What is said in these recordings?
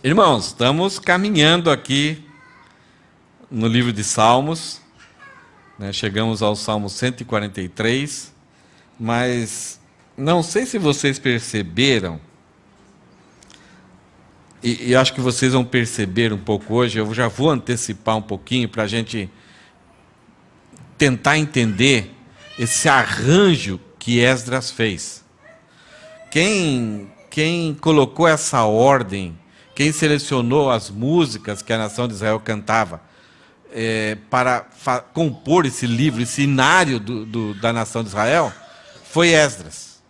Irmãos, estamos caminhando aqui no livro de Salmos, né? Chegamos ao Salmo 143, mas não sei se vocês perceberam, e acho que vocês vão perceber um pouco hoje, eu já vou antecipar um pouquinho para a gente tentar entender esse arranjo que Esdras fez. Quem colocou essa ordem, quem selecionou as músicas que a nação de Israel cantava para compor esse livro, esse inário da nação de Israel, foi Esdras.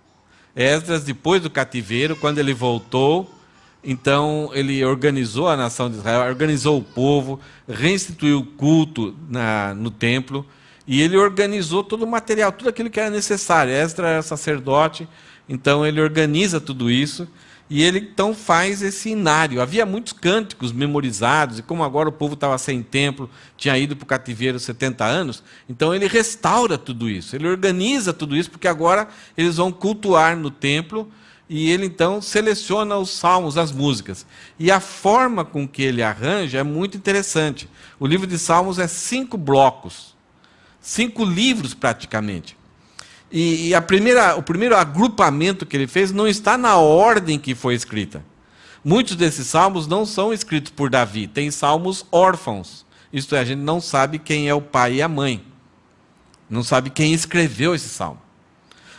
Esdras, depois do cativeiro, quando ele voltou, então ele organizou a nação de Israel, organizou o povo, reinstituiu o culto no templo, e ele organizou todo o material, tudo aquilo que era necessário. Esdras era sacerdote, então ele organiza tudo isso, e ele então faz esse inário. Havia muitos cânticos memorizados, e como agora o povo estava sem templo, tinha ido para o cativeiro 70 anos, então ele restaura tudo isso, ele organiza tudo isso, porque agora eles vão cultuar no templo, e ele então seleciona os salmos, as músicas. E a forma com que ele arranja é muito interessante. O livro de Salmos é 5 blocos, 5 livros praticamente. E o primeiro agrupamento que ele fez não está na ordem que foi escrita. Muitos desses salmos não são escritos por Davi, tem salmos órfãos. Isto é, a gente não sabe quem é o pai e a mãe. Não sabe quem escreveu esse salmo.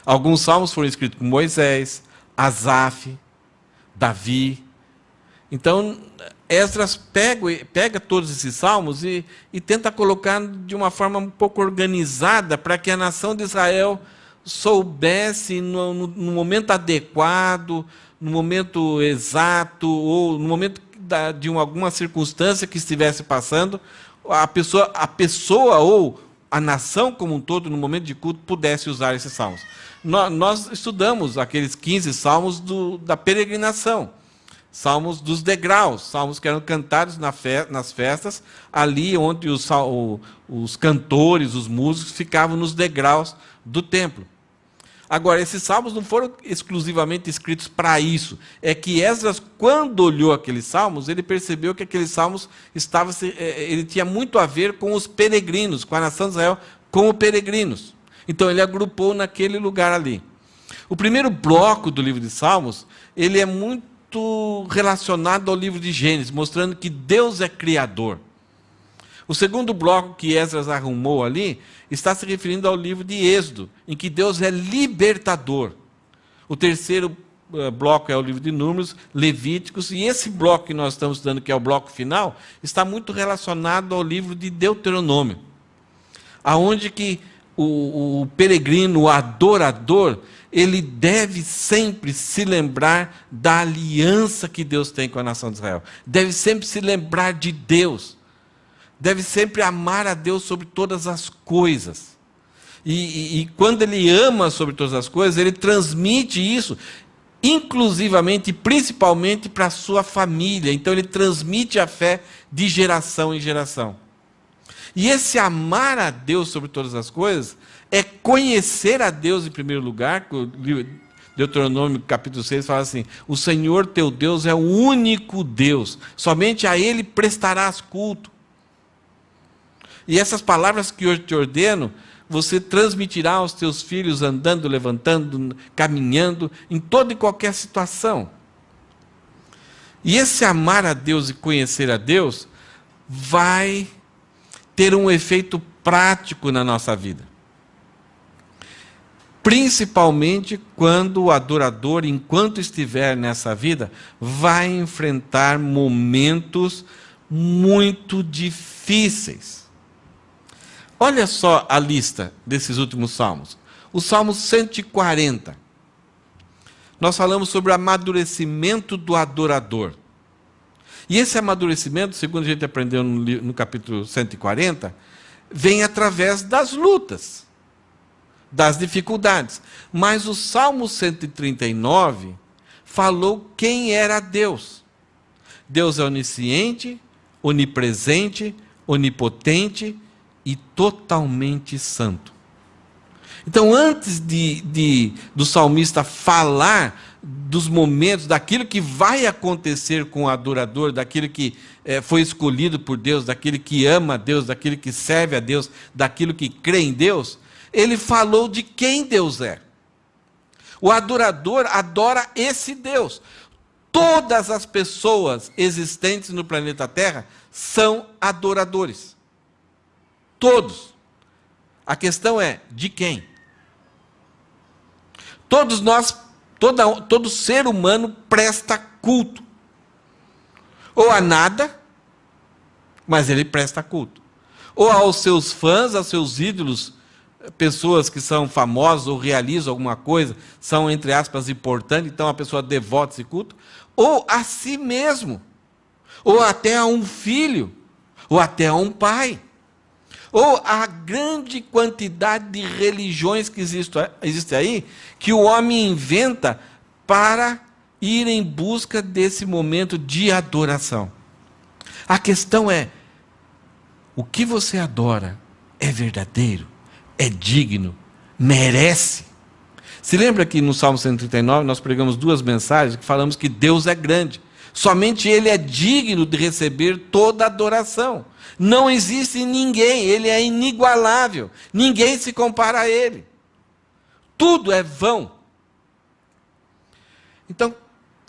Alguns salmos foram escritos por Moisés, Asaf, Davi. Então, Esdras pega todos esses salmos e tenta colocar de uma forma um pouco organizada para que a nação de Israel soubesse, no momento adequado, no momento exato, ou no momento de alguma circunstância que estivesse passando, a pessoa ou a nação como um todo, no momento de culto, pudesse usar esses salmos. Nós estudamos aqueles 15 salmos da peregrinação, salmos dos degraus, salmos que eram cantados nas festas, ali onde os cantores, os músicos, ficavam nos degraus do templo. Agora, esses salmos não foram exclusivamente escritos para isso. É que Esdras, quando olhou aqueles salmos, ele percebeu que aqueles salmos ele tinha muito a ver com os peregrinos, com a nação de Israel como peregrinos. Então ele agrupou naquele lugar ali. O primeiro bloco do livro de Salmos, ele é muito relacionado ao livro de Gênesis, mostrando que Deus é criador. O segundo bloco que Esdras arrumou ali, está se referindo ao livro de Êxodo, em que Deus é libertador. O terceiro bloco é o livro de Números, Levíticos, e esse bloco que nós estamos estudando, que é o bloco final, está muito relacionado ao livro de Deuteronômio, aonde que o peregrino, o adorador, ele deve sempre se lembrar da aliança que Deus tem com a nação de Israel. Deve sempre se lembrar de Deus. Deve sempre amar a Deus sobre todas as coisas. E quando ele ama sobre todas as coisas, ele transmite isso, inclusivamente e principalmente para a sua família. Então ele transmite a fé de geração em geração. E esse amar a Deus sobre todas as coisas é conhecer a Deus em primeiro lugar. O Deuteronômio capítulo 6 fala assim: o Senhor teu Deus é o único Deus, somente a Ele prestarás culto. E essas palavras que eu te ordeno, você transmitirá aos teus filhos andando, levantando, caminhando, em toda e qualquer situação. E esse amar a Deus e conhecer a Deus vai ter um efeito prático na nossa vida. Principalmente quando o adorador, enquanto estiver nessa vida, vai enfrentar momentos muito difíceis. Olha só a lista desses últimos salmos. O Salmo 140. Nós falamos sobre o amadurecimento do adorador. E esse amadurecimento, segundo a gente aprendeu no capítulo 140, vem através das lutas, das dificuldades. Mas o Salmo 139 falou quem era Deus. Deus é onisciente, onipresente, onipotente e totalmente santo. Então, antes do salmista falar dos momentos, daquilo que vai acontecer com o adorador, daquilo que foi escolhido por Deus, daquele que ama a Deus, daquele que serve a Deus, daquilo que crê em Deus, ele falou de quem Deus é. O adorador adora esse Deus. Todas as pessoas existentes no planeta Terra são adoradores. Todos. A questão é, de quem? Todos nós, todo ser humano presta culto. Ou a nada, mas ele presta culto. Ou aos seus fãs, aos seus ídolos, pessoas que são famosas ou realizam alguma coisa, são, entre aspas, importantes, então a pessoa devota esse culto. Ou a si mesmo. Ou até a um filho. Ou até a um pai. Ou a grande quantidade de religiões que existe aí, que o homem inventa para ir em busca desse momento de adoração. A questão é, o que você adora é verdadeiro, é digno, merece? Se lembra que no Salmo 139 nós pregamos 2 mensagens que falamos que Deus é grande. Somente Ele é digno de receber toda adoração. Não existe ninguém, Ele é inigualável. Ninguém se compara a Ele. Tudo é vão. Então,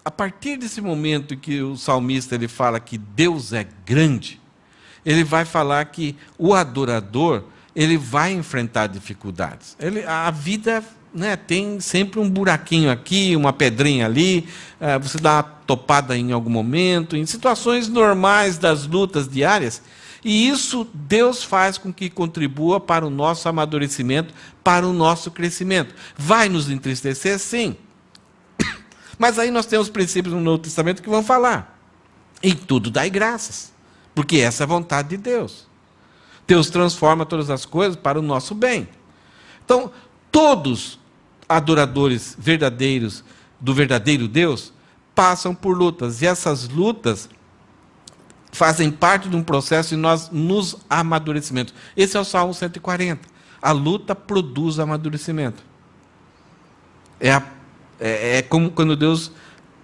a partir desse momento em que o salmista ele fala que Deus é grande, ele vai falar que o adorador ele vai enfrentar dificuldades. A vida, né, tem sempre um buraquinho aqui, uma pedrinha ali, você dá uma topada em algum momento, em situações normais das lutas diárias, e isso Deus faz com que contribua para o nosso amadurecimento, para o nosso crescimento. Vai nos entristecer? Sim. Mas aí nós temos princípios no Novo Testamento que vão falar. Em tudo dai graças, porque essa é a vontade de Deus. Deus transforma todas as coisas para o nosso bem. Então, todos adoradores verdadeiros do verdadeiro Deus passam por lutas, e essas lutas fazem parte de um processo de nós nos amadurecimento. Esse é o Salmo 140. A luta produz amadurecimento. É como quando Deus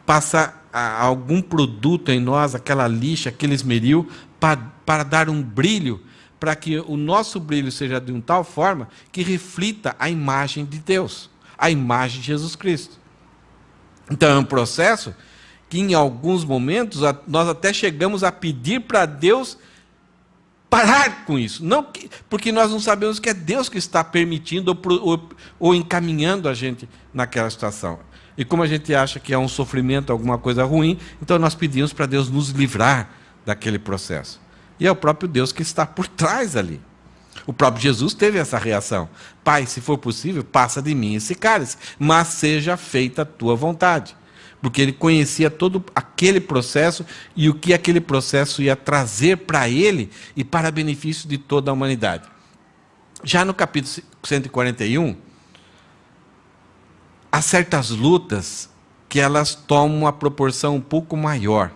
passa algum produto em nós, aquela lixa, aquele esmeril, para dar um brilho, para que o nosso brilho seja de uma tal forma que reflita a imagem de Deus, a imagem de Jesus Cristo. Então é um processo que em alguns momentos nós até chegamos a pedir para Deus parar com isso. Não porque nós não sabemos que é Deus que está permitindo ou encaminhando a gente naquela situação. E como a gente acha que é um sofrimento, alguma coisa ruim, então nós pedimos para Deus nos livrar daquele processo. E é o próprio Deus que está por trás ali. O próprio Jesus teve essa reação. Pai, se for possível, passa de mim esse cálice, mas seja feita a tua vontade. Porque ele conhecia todo aquele processo e o que aquele processo ia trazer para ele e para benefício de toda a humanidade. Já no capítulo 141, há certas lutas que elas tomam uma proporção um pouco maior.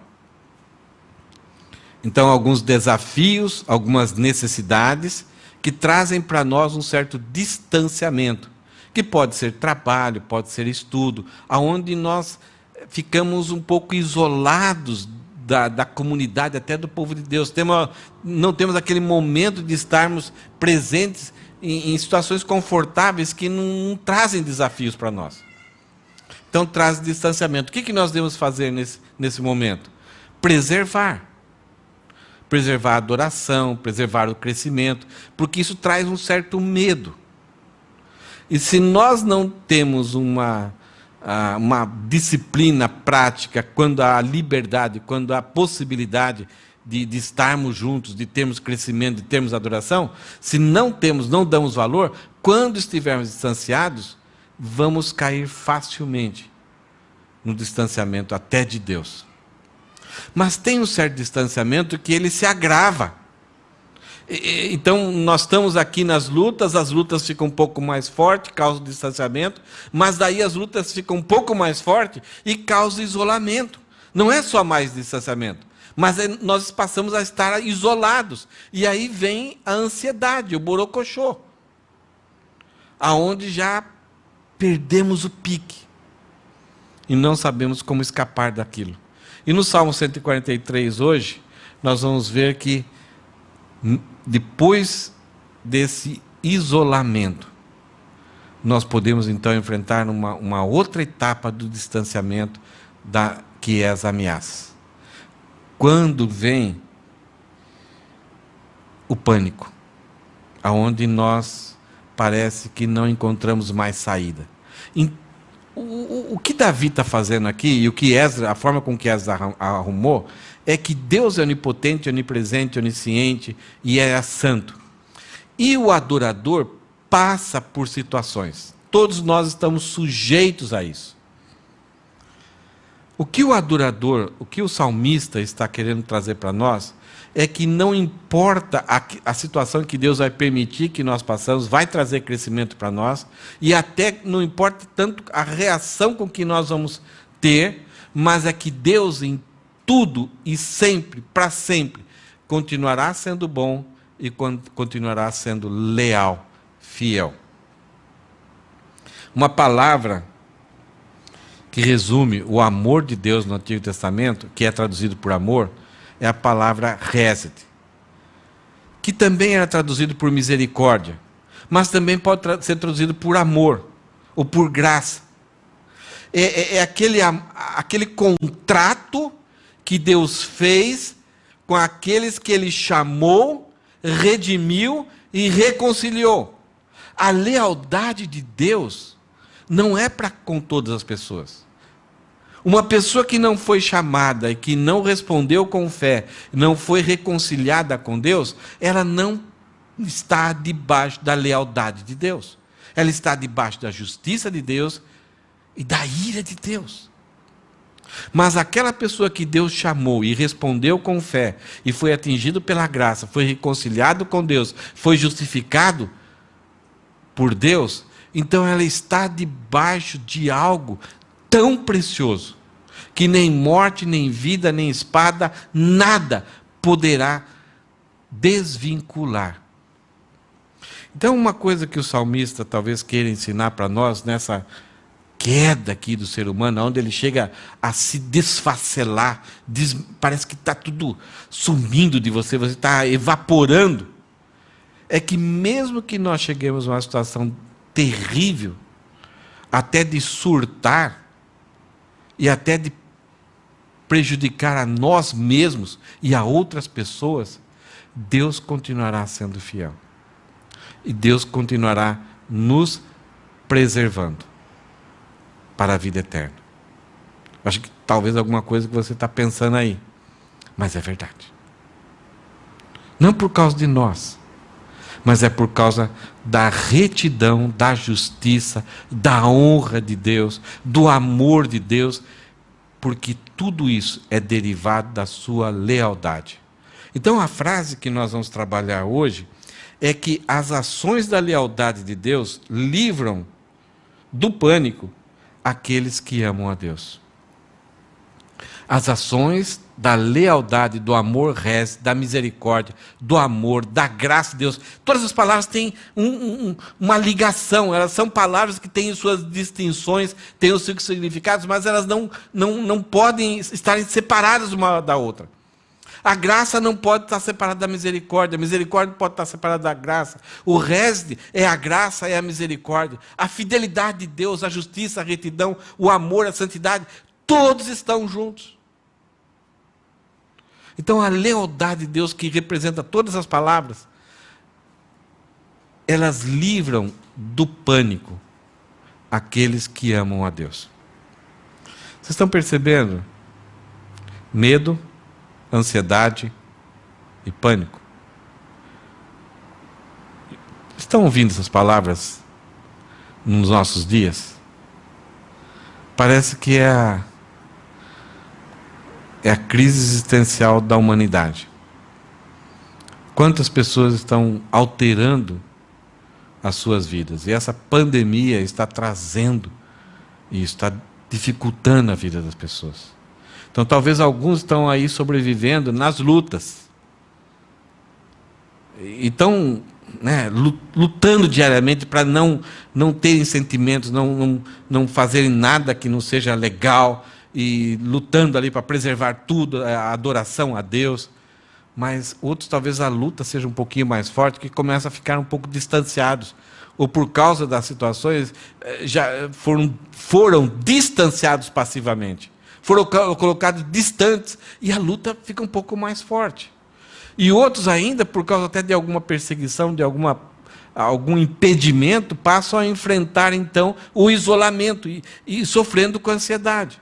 Então, alguns desafios, algumas necessidades que trazem para nós um certo distanciamento, que pode ser trabalho, pode ser estudo, aonde nós ficamos um pouco isolados da comunidade, até do povo de Deus. Não temos aquele momento de estarmos presentes em situações confortáveis que não trazem desafios para nós. Então, traz distanciamento. O que nós devemos fazer nesse momento? Preservar a adoração, preservar o crescimento, porque isso traz um certo medo. E se nós não temos uma disciplina prática, quando há liberdade, quando há possibilidade de estarmos juntos, de termos crescimento, de termos adoração, se não damos valor, quando estivermos distanciados, vamos cair facilmente no distanciamento até de Deus. Mas tem um certo distanciamento que ele se agrava. Então, nós estamos aqui nas lutas, as lutas ficam um pouco mais fortes, causam distanciamento, mas daí as lutas ficam um pouco mais fortes e causam isolamento. Não é só mais distanciamento, mas nós passamos a estar isolados. E aí vem a ansiedade, o borocochô. aonde já perdemos o pique e não sabemos como escapar daquilo. E no Salmo 143 hoje, nós vamos ver que depois desse isolamento, nós podemos então enfrentar uma outra etapa do distanciamento que é as ameaças. Quando vem o pânico, aonde nós parece que não encontramos mais saída. O que Davi está fazendo aqui, e o que Esdras, a forma com que Esdras arrumou, é que Deus é onipotente, onipresente, onisciente e é santo. E o adorador passa por situações. Todos nós estamos sujeitos a isso. O que o adorador, o que o salmista está querendo trazer para nós, é que não importa a situação que Deus vai permitir que nós passamos, vai trazer crescimento para nós, e até não importa tanto a reação com que nós vamos ter, mas é que Deus em tudo e sempre, para sempre, continuará sendo bom e continuará sendo leal, fiel. Uma palavra que resume o amor de Deus no Antigo Testamento, que é traduzido por amor, é a palavra Hesed, que também era traduzido por misericórdia, mas também pode ser traduzido por amor, ou por graça. É aquele contrato que Deus fez com aqueles que Ele chamou, redimiu e reconciliou. A lealdade de Deus não é para com todas as pessoas. Uma pessoa que não foi chamada e que não respondeu com fé, não foi reconciliada com Deus, ela não está debaixo da lealdade de Deus. Ela está debaixo da justiça de Deus e da ira de Deus. Mas aquela pessoa que Deus chamou e respondeu com fé, e foi atingido pela graça, foi reconciliado com Deus, foi justificado por Deus, então ela está debaixo de algo tão precioso, que nem morte, nem vida, nem espada, nada poderá desvincular. Então, uma coisa que o salmista talvez queira ensinar para nós, nessa queda aqui do ser humano, onde ele chega a se desfacelar, parece que está tudo sumindo de você, você está evaporando, é que mesmo que nós cheguemos a uma situação terrível, até de surtar, e até de prejudicar a nós mesmos e a outras pessoas, Deus continuará sendo fiel. E Deus continuará nos preservando para a vida eterna. Acho que talvez alguma coisa que você está pensando aí, mas é verdade. Não por causa de nós, mas é por causa da retidão, da justiça, da honra de Deus, do amor de Deus, porque tudo isso é derivado da sua lealdade. Então a frase que nós vamos trabalhar hoje é que as ações da lealdade de Deus livram do pânico aqueles que amam a Deus. As ações da lealdade, do amor da misericórdia, do amor, da graça de Deus. Todas as palavras têm uma ligação, elas são palavras que têm suas distinções, têm os seus significados, mas elas não podem estar separadas uma da outra. A graça não pode estar separada da misericórdia, a misericórdia não pode estar separada da graça. O resde é a graça, é a misericórdia. A fidelidade de Deus, a justiça, a retidão, o amor, a santidade, todos estão juntos. Então a lealdade de Deus, que representa todas as palavras, elas livram do pânico aqueles que amam a Deus. Vocês estão percebendo? Medo, ansiedade e pânico. Estão ouvindo essas palavras nos nossos dias? Parece que é a crise existencial da humanidade. Quantas pessoas estão alterando as suas vidas? E essa pandemia está trazendo isso, está dificultando a vida das pessoas. Então talvez alguns estão aí sobrevivendo nas lutas. e estão, né, lutando diariamente para não terem sentimentos, não fazerem nada que não seja legal, e lutando ali para preservar tudo, a adoração a Deus. Mas outros, talvez a luta seja um pouquinho mais forte, que começam a ficar um pouco distanciados, ou por causa das situações, já foram distanciados passivamente, foram colocados distantes, e a luta fica um pouco mais forte. E outros ainda, por causa até de alguma perseguição, de algum impedimento, passam a enfrentar, então, o isolamento, e sofrendo com ansiedade.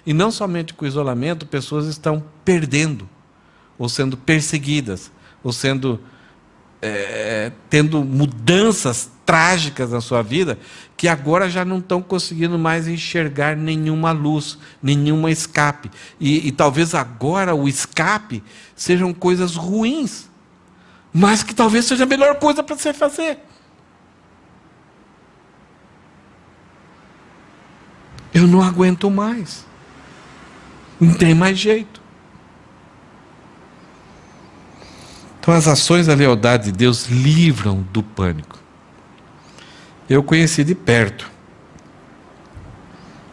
E não somente com o isolamento, pessoas estão perdendo, ou sendo perseguidas, ou tendo mudanças trágicas na sua vida, que agora já não estão conseguindo mais enxergar nenhuma luz, nenhuma escape. E talvez agora o escape sejam coisas ruins, mas que talvez seja a melhor coisa para você fazer. Eu não aguento mais. Não tem mais jeito. Então, as ações da lealdade de Deus livram do pânico. Eu conheci de perto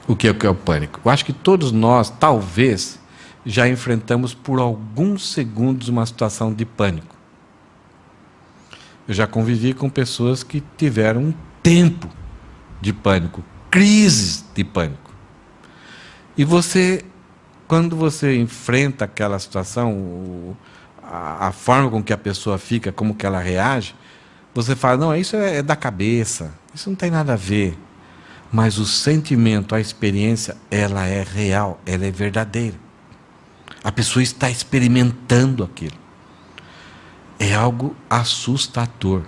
o que é o pânico. Eu acho que todos nós, talvez, já enfrentamos por alguns segundos uma situação de pânico. Eu já convivi com pessoas que tiveram um tempo de pânico, crises de pânico. E quando você enfrenta aquela situação, a forma com que a pessoa fica, como que ela reage, você fala, não, isso é da cabeça, isso não tem nada a ver. Mas o sentimento, a experiência, ela é real, ela é verdadeira. A pessoa está experimentando aquilo. É algo assustador.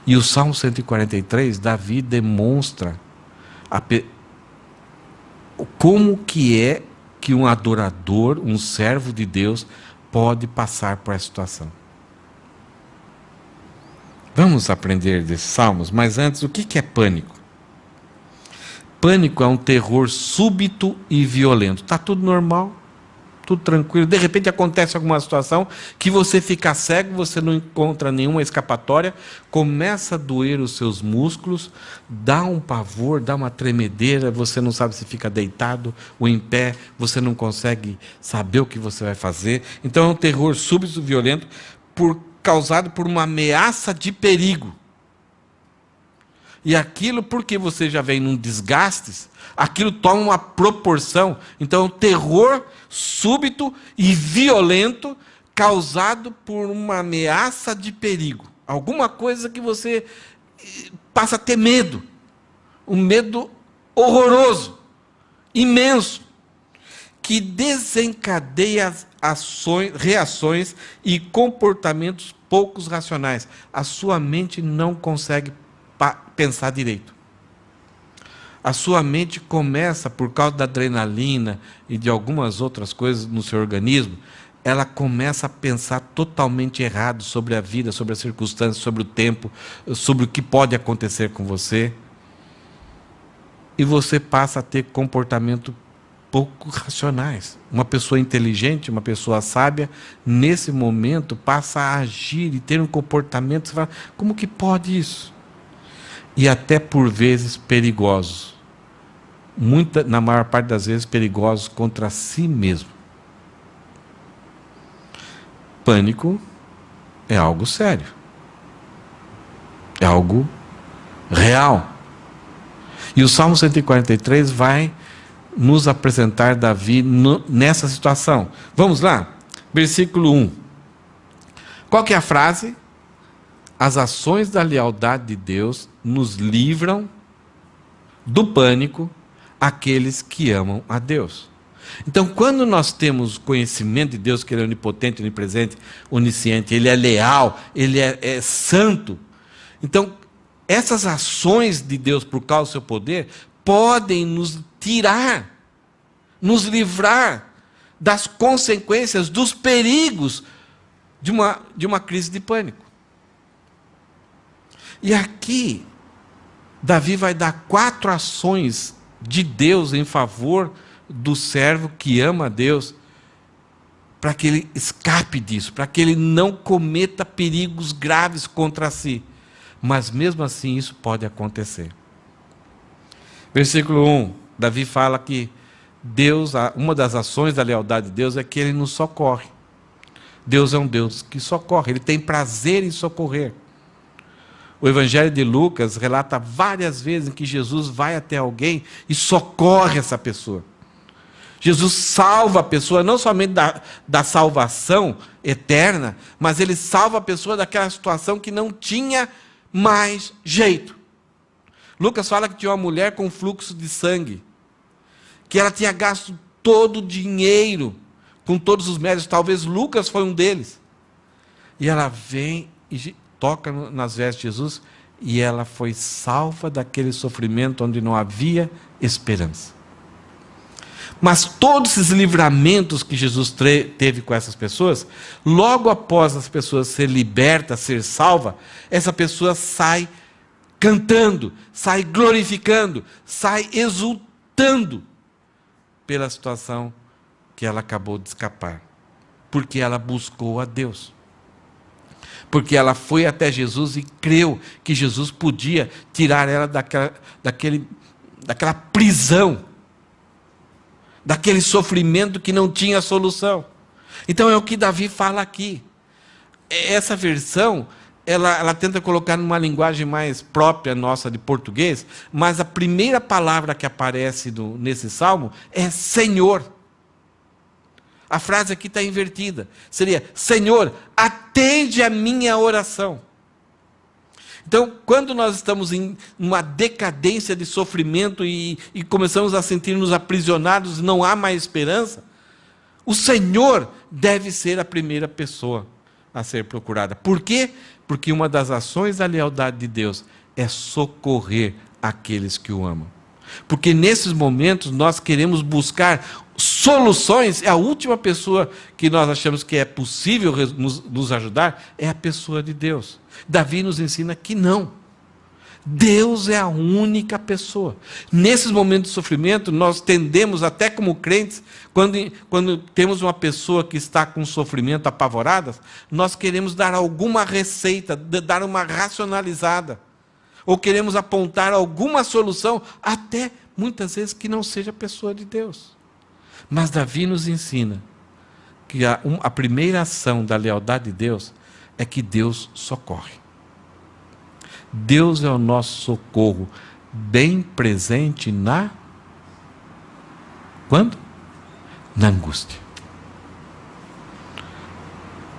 E o Salmo 143, Davi demonstra como que é que um adorador, um servo de Deus, pode passar por essa situação. Vamos aprender desses salmos, mas antes, o que é pânico? Pânico é um terror súbito e violento. Está tudo normal, tudo tranquilo. De repente acontece alguma situação que você fica cego, você não encontra nenhuma escapatória, começa a doer os seus músculos, dá um pavor, dá uma tremedeira, você não sabe se fica deitado ou em pé, você não consegue saber o que você vai fazer. Então é um terror súbito e violento causado por uma ameaça de perigo. E aquilo, porque você já vem num desgaste, aquilo toma uma proporção. Então, terror súbito e violento causado por uma ameaça de perigo. Alguma coisa que você passa a ter medo. Um medo horroroso, imenso, que desencadeia reações e comportamentos poucos racionais. A sua mente não consegue pensar direito. A sua mente começa, por causa da adrenalina e de algumas outras coisas no seu organismo, ela começa a pensar totalmente errado sobre a vida, sobre as circunstâncias, sobre o tempo, sobre o que pode acontecer com você. E você passa a ter comportamento pouco racionais. Uma pessoa inteligente, uma pessoa sábia, nesse momento passa a agir e ter um comportamento, você fala, como que pode isso? E até por vezes perigosos. Na maior parte das vezes perigosos contra si mesmo. Pânico é algo sério. É algo real. E o Salmo 143 vai nos apresentar Davi nessa situação. Vamos lá? Versículo 1. Qual que é a frase? As ações da lealdade de Deus nos livram do pânico aqueles que amam a Deus. Então, quando nós temos conhecimento de Deus, que Ele é onipotente, onipresente, onisciente, Ele é leal, Ele é santo. Então, essas ações de Deus, por causa do seu poder, podem nos tirar, nos livrar das consequências, dos perigos de uma crise de pânico. E aqui, Davi vai dar 4 ações de Deus em favor do servo que ama a Deus, para que ele escape disso, para que ele não cometa perigos graves contra si. Mas mesmo assim isso pode acontecer. Versículo 1, Davi fala que Deus, uma das ações da lealdade de Deus é que ele nos socorre. Deus é um Deus que socorre, ele tem prazer em socorrer. O Evangelho de Lucas relata várias vezes em que Jesus vai até alguém e socorre essa pessoa. Jesus salva a pessoa, não somente da salvação eterna, mas ele salva a pessoa daquela situação que não tinha mais jeito. Lucas fala que tinha uma mulher com fluxo de sangue, que ela tinha gasto todo o dinheiro, com todos os médicos, talvez Lucas foi um deles. E ela vem e toca nas vestes de Jesus, e ela foi salva daquele sofrimento onde não havia esperança. Mas todos esses livramentos que Jesus teve com essas pessoas, logo após as pessoas ser libertas, ser salva, essa pessoa sai cantando, sai glorificando, sai exultando pela situação que ela acabou de escapar. Porque ela buscou a Deus. Porque ela foi até Jesus e creu que Jesus podia tirar ela daquela prisão, daquele sofrimento que não tinha solução. Então é o que Davi fala aqui. Essa versão, ela tenta colocar numa linguagem mais própria nossa de português, mas a primeira palavra que aparece nesse salmo é Senhor. A frase aqui está invertida. Seria, Senhor, atende a minha oração. Então, quando nós estamos em uma decadência de sofrimento e começamos a sentir-nos aprisionados e não há mais esperança, o Senhor deve ser a primeira pessoa a ser procurada. Por quê? Porque uma das ações da lealdade de Deus é socorrer aqueles que o amam. Porque nesses momentos nós queremos buscar soluções, é a última pessoa que nós achamos que é possível nos ajudar, é a pessoa de Deus. Davi nos ensina que não. Deus é a única pessoa. Nesses momentos de sofrimento, nós tendemos, até como crentes, quando temos uma pessoa que está com sofrimento apavorada, nós queremos dar alguma receita, dar uma racionalizada, ou queremos apontar alguma solução, até muitas vezes que não seja a pessoa de Deus. Mas Davi nos ensina que a primeira ação da lealdade de Deus é que Deus socorre. Deus é o nosso socorro, bem presente quando? Na angústia.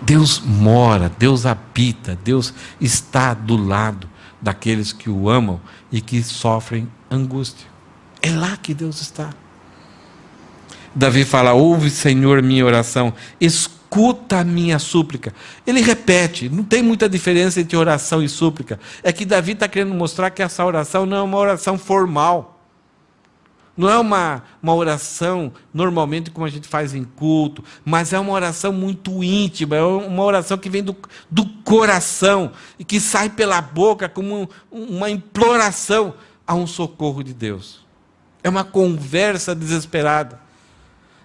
Deus mora, Deus habita, Deus está do lado daqueles que o amam e que sofrem angústia. É lá que Deus está. Davi fala, ouve, Senhor, minha oração, escuta a minha súplica. Ele repete, não tem muita diferença entre oração e súplica. É que Davi está querendo mostrar que essa oração não é uma oração formal. Não é uma oração, normalmente, como a gente faz em culto, mas é uma oração muito íntima, é uma oração que vem do coração e que sai pela boca como uma imploração a um socorro de Deus. É uma conversa desesperada.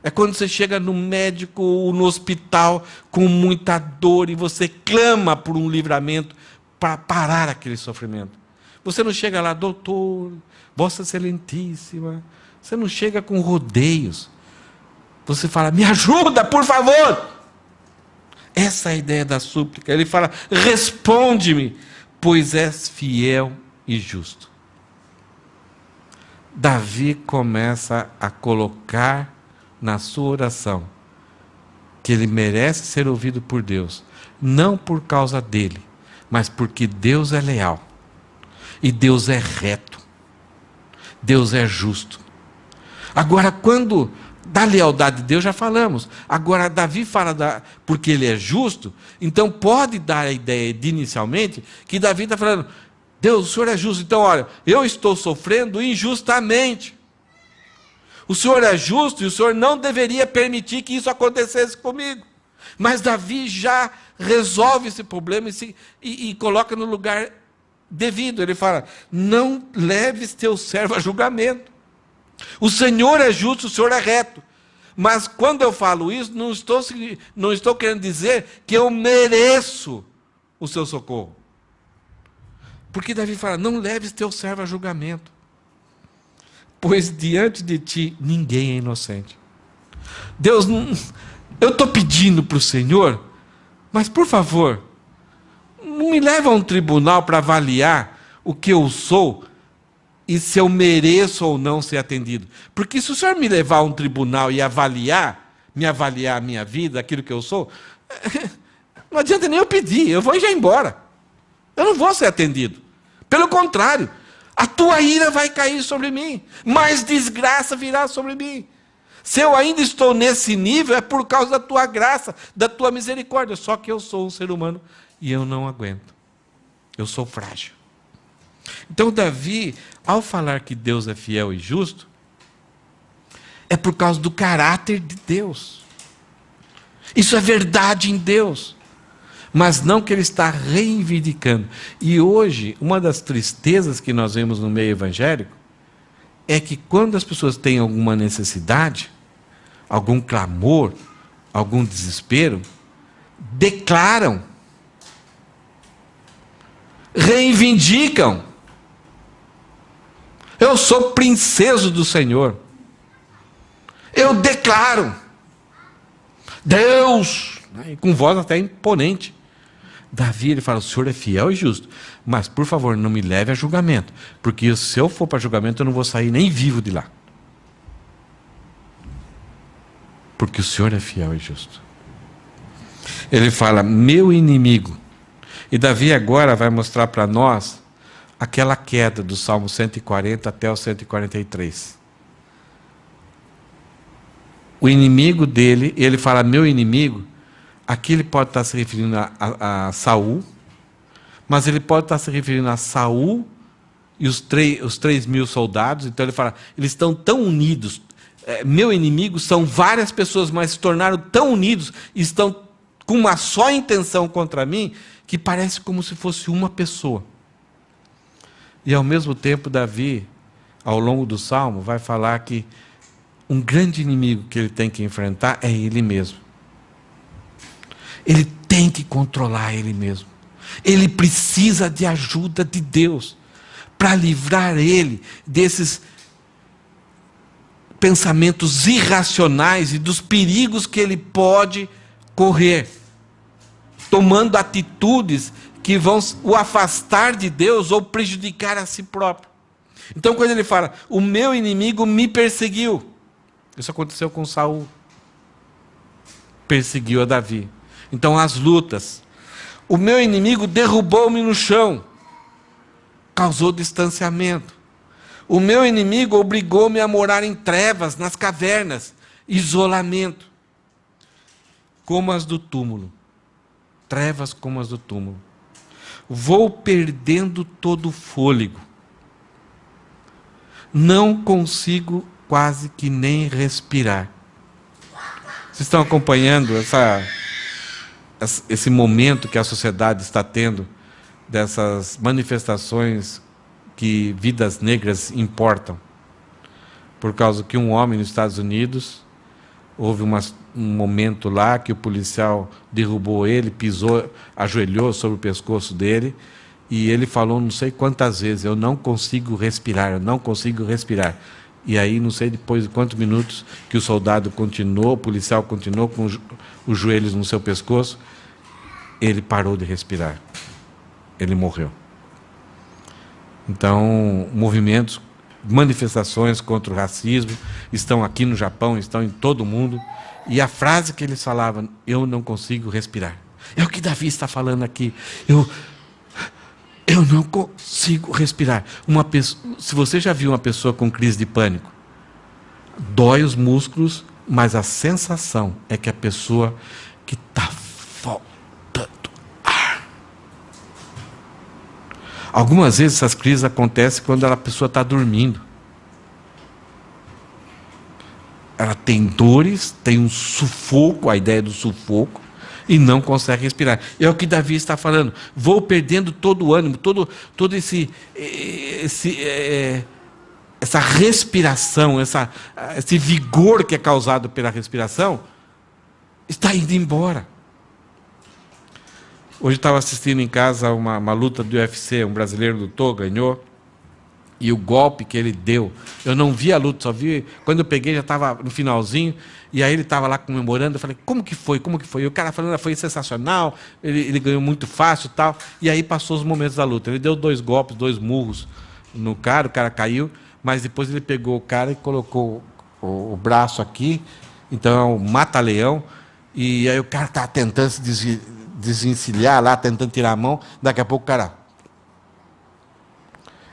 É quando você chega no médico ou no hospital com muita dor e você clama por um livramento para parar aquele sofrimento. Você não chega lá, doutor, Vossa Excelentíssima. Você não chega com rodeios. Você fala, me ajuda, por favor. Essa é a ideia da súplica. Ele fala, responde-me, pois és fiel e justo. Davi começa a colocar na sua oração que ele merece ser ouvido por Deus, não por causa dele, mas porque Deus é leal, e Deus é reto, Deus é justo. Agora, quando da lealdade de Deus já falamos, agora Davi fala porque ele é justo, então pode dar a ideia de inicialmente que Davi está falando, Deus, o Senhor é justo, então olha, eu estou sofrendo injustamente. O Senhor é justo e o Senhor não deveria permitir que isso acontecesse comigo. Mas Davi já resolve esse problema e coloca no lugar devido. Ele fala, não leves teu servo a julgamento. O Senhor é justo, o Senhor é reto. Mas quando eu falo isso, não estou querendo dizer que eu mereço o seu socorro. Porque Davi fala, não leves teu servo a julgamento, pois diante de ti ninguém é inocente. Deus, eu estou pedindo para o Senhor, mas por favor, não me leva a um tribunal para avaliar o que eu sou e se eu mereço ou não ser atendido. Porque se o Senhor me levar a um tribunal e me avaliar a minha vida, aquilo que eu sou, não adianta nem eu pedir, eu vou já embora. Eu não vou ser atendido. Pelo contrário, a tua ira vai cair sobre mim, mais desgraça virá sobre mim. Se eu ainda estou nesse nível, é por causa da tua graça, da tua misericórdia. Só que eu sou um ser humano e eu não aguento. Eu sou frágil. Então Davi, ao falar que Deus é fiel e justo, é por causa do caráter de Deus. Isso é verdade em Deus. Mas não que ele está reivindicando. E hoje, uma das tristezas que nós vemos no meio evangélico é que quando as pessoas têm alguma necessidade, algum clamor, algum desespero, declaram, reivindicam. Eu sou princeso do Senhor. Eu declaro. Deus, né? Com voz até imponente. Davi, ele fala, o Senhor é fiel e justo, mas por favor, não me leve a julgamento, porque se eu for para julgamento, eu não vou sair nem vivo de lá. Porque o Senhor é fiel e justo. Ele fala, meu inimigo. E Davi agora vai mostrar para nós aquela queda do Salmo 140 até o 143. O inimigo dele, ele fala, meu inimigo. Aqui ele pode estar se referindo a Saul, mas ele pode estar se referindo a Saul e os 3.000 soldados. Então ele fala, eles estão tão unidos. Meu inimigo são várias pessoas, mas se tornaram tão unidos, estão com uma só intenção contra mim, que parece como se fosse uma pessoa. E ao mesmo tempo Davi, ao longo do Salmo, vai falar que um grande inimigo que ele tem que enfrentar é ele mesmo. Ele tem que controlar ele mesmo. Ele precisa de ajuda de Deus para livrar ele desses pensamentos irracionais e dos perigos que ele pode correr, tomando atitudes que vão o afastar de Deus ou prejudicar a si próprio. Então, quando ele fala, o meu inimigo me perseguiu, isso aconteceu com Saul, perseguiu a Davi. Então, as lutas. O meu inimigo derrubou-me no chão, causou distanciamento. O meu inimigo obrigou-me a morar em trevas, nas cavernas, isolamento, como as do túmulo. Trevas como as do túmulo. Vou perdendo todo o fôlego. Não consigo quase que nem respirar. Vocês estão acompanhando esse momento que a sociedade está tendo, dessas manifestações que vidas negras importam? Por causa que um homem nos Estados Unidos, houve um momento lá que o policial derrubou ele, pisou, ajoelhou sobre o pescoço dele, e ele falou não sei quantas vezes, eu não consigo respirar, eu não consigo respirar. E aí, não sei depois de quantos minutos que o soldado continuou, o policial continuou com os joelhos no seu pescoço, ele parou de respirar. Ele morreu. Então, movimentos, manifestações contra o racismo estão aqui no Japão, estão em todo o mundo. E a frase que eles falavam, eu não consigo respirar. É o que Davi está falando aqui. Eu não consigo respirar. Se você já viu uma pessoa com crise de pânico, dói os músculos, mas a sensação é que a pessoa que está faltando ar. Algumas vezes essas crises acontecem quando a pessoa está dormindo. Ela tem dores, tem um sufoco, a ideia do sufoco, e não consegue respirar. É o que Davi está falando. Vou perdendo todo o ânimo, todo esse essa respiração, esse vigor que é causado pela respiração, está indo embora. Hoje estava assistindo em casa uma luta do UFC, um brasileiro lutou, ganhou, e o golpe que ele deu, eu não vi a luta, só vi, quando eu peguei já estava no finalzinho, e aí ele estava lá comemorando, eu falei, como que foi? E o cara falando, foi sensacional, ele ganhou muito fácil e tal, e aí passou os momentos da luta, ele deu 2 golpes, 2 murros no cara, o cara caiu, mas depois ele pegou o cara e colocou o braço aqui, então é um mata-leão, e aí o cara está tentando se desvencilhar lá, tentando tirar a mão, daqui a pouco o cara...